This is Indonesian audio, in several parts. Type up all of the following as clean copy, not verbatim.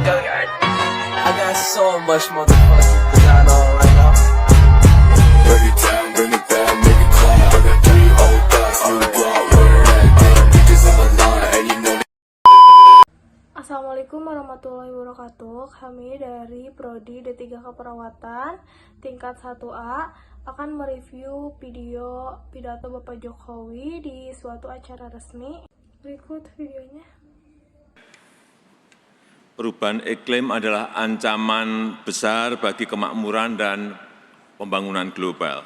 I got so much motherfucking design on right now. Burn it down, burn it down, make it clap. I got 3 old thoughts on the block, where that damn niggas on the line, and you know. Assalamualaikum warahmatullahi wabarakatuh. Kami dari Prodi D3 Keperawatan tingkat 1A akan mereview video pidato Bapak Jokowi di suatu acara resmi. Berikut videonya. Perubahan iklim adalah ancaman besar bagi kemakmuran dan pembangunan global.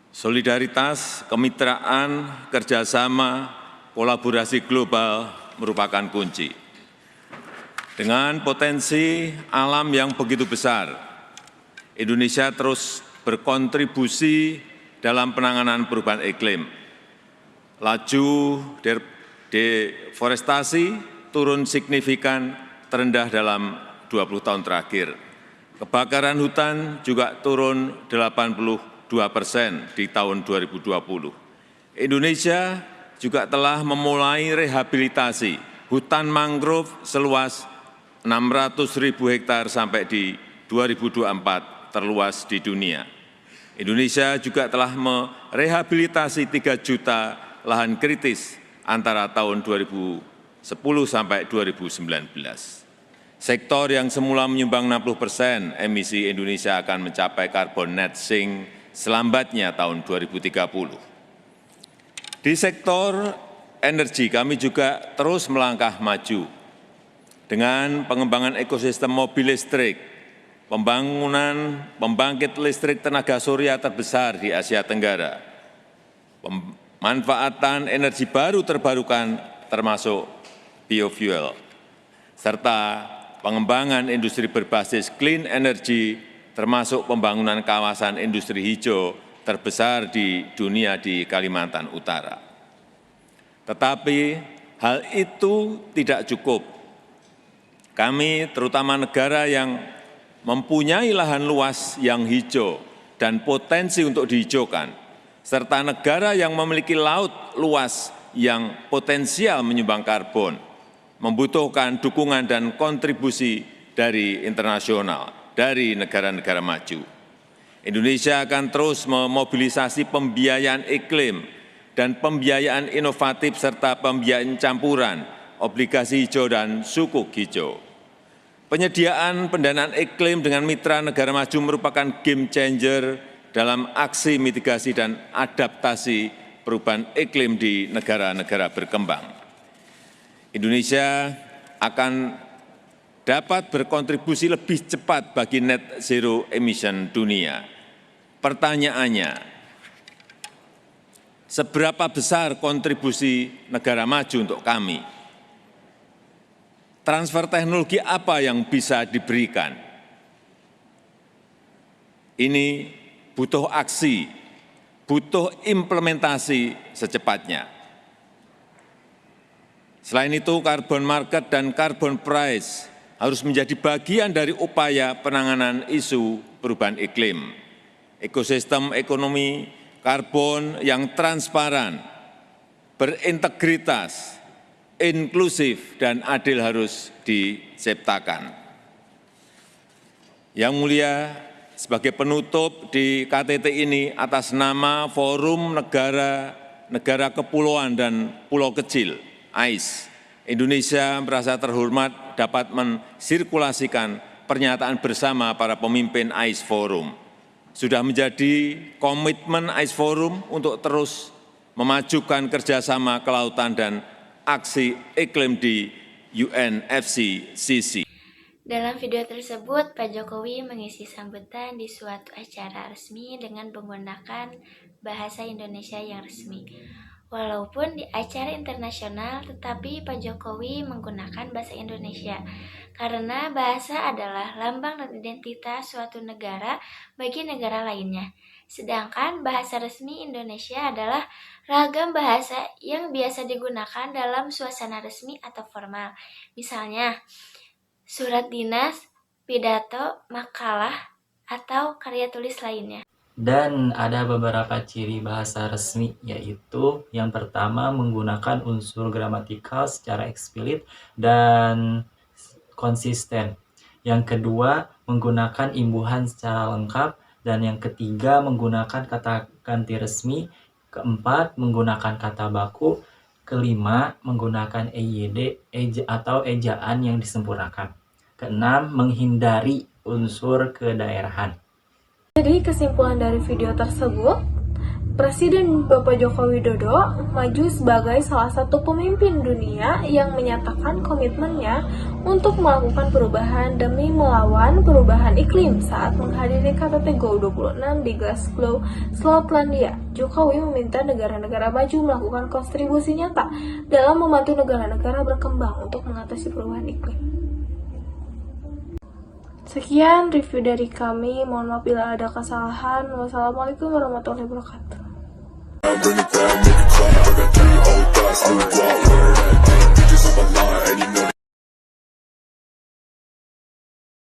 Solidaritas, kemitraan, kerjasama, kolaborasi global merupakan kunci. Dengan potensi alam yang begitu besar, Indonesia terus berkontribusi dalam penanganan perubahan iklim. Laju deforestasi turun signifikan terendah dalam 20 tahun terakhir. Kebakaran hutan juga turun 82% di tahun 2020. Indonesia juga telah memulai rehabilitasi hutan mangrove seluas 600.000 hektar sampai di 2024 terluas di dunia. Indonesia juga telah merehabilitasi 3 juta lahan kritis antara tahun 2010 sampai 2019. Sektor yang semula menyumbang 60% emisi Indonesia akan mencapai carbon net sink selambatnya tahun 2030. Di sektor energi kami juga terus melangkah maju dengan pengembangan ekosistem mobil listrik, pembangunan pembangkit listrik tenaga surya terbesar di Asia Tenggara, pemanfaatan energi baru terbarukan termasuk biofuel, serta pengembangan industri berbasis clean energy termasuk pembangunan kawasan industri hijau terbesar di dunia di Kalimantan Utara. Tetapi hal itu tidak cukup. Kami terutama negara yang mempunyai lahan luas yang hijau dan potensi untuk dihijaukan, serta negara yang memiliki laut luas yang potensial menyumbang karbon, membutuhkan dukungan dan kontribusi dari internasional, dari negara-negara maju. Indonesia akan terus memobilisasi pembiayaan iklim dan pembiayaan inovatif serta pembiayaan campuran, obligasi hijau dan sukuk hijau. Penyediaan pendanaan iklim dengan mitra negara maju merupakan game changer dalam aksi mitigasi dan adaptasi perubahan iklim di negara-negara berkembang. Indonesia akan dapat berkontribusi lebih cepat bagi net zero emission dunia. Pertanyaannya, seberapa besar kontribusi negara maju untuk kami? Transfer teknologi apa yang bisa diberikan? Ini butuh aksi, butuh implementasi secepatnya. Selain itu, carbon market dan carbon price harus menjadi bagian dari upaya penanganan isu perubahan iklim. Ekosistem ekonomi karbon yang transparan, berintegritas, inklusif, dan adil harus diciptakan. Yang Mulia, sebagai penutup di KTT ini atas nama Forum Negara Kepulauan dan Pulau Kecil, AIS, Indonesia merasa terhormat dapat mensirkulasikan pernyataan bersama para pemimpin AIS Forum. Sudah menjadi komitmen AIS Forum untuk terus memajukan kerjasama kelautan dan aksi iklim di UNFCCC. Dalam video tersebut, Pak Jokowi mengisi sambutan di suatu acara resmi dengan menggunakan bahasa Indonesia yang resmi. Walaupun di acara internasional, tetapi Pak Jokowi menggunakan bahasa Indonesia karena bahasa adalah lambang dan identitas suatu negara bagi negara lainnya. Sedangkan bahasa resmi Indonesia adalah ragam bahasa yang biasa digunakan dalam suasana resmi atau formal. Misalnya, surat dinas, pidato, makalah, atau karya tulis lainnya. Dan ada beberapa ciri bahasa resmi, yaitu yang pertama menggunakan unsur gramatikal secara eksplisit dan konsisten. Yang kedua, menggunakan imbuhan secara lengkap. Dan yang ketiga, menggunakan kata ganti resmi. Keempat, menggunakan kata baku. Kelima, menggunakan EYD atau ejaan yang disempurnakan. Keenam, menghindari unsur kedaerahan. Jadi kesimpulan dari video tersebut, Presiden Bapak Joko Widodo maju sebagai salah satu pemimpin dunia yang menyatakan komitmennya untuk melakukan perubahan demi melawan perubahan iklim saat menghadiri KTT Go26 di Glasgow, Skotlandia. Jokowi meminta negara-negara maju melakukan kontribusi nyata dalam membantu negara-negara berkembang untuk mengatasi perubahan iklim. Sekian review dari kami, mohon maaf bila ada kesalahan. Wassalamualaikum warahmatullahi wabarakatuh. Bring it down, make it clap. I got 3 old thoughts, new block, where it at?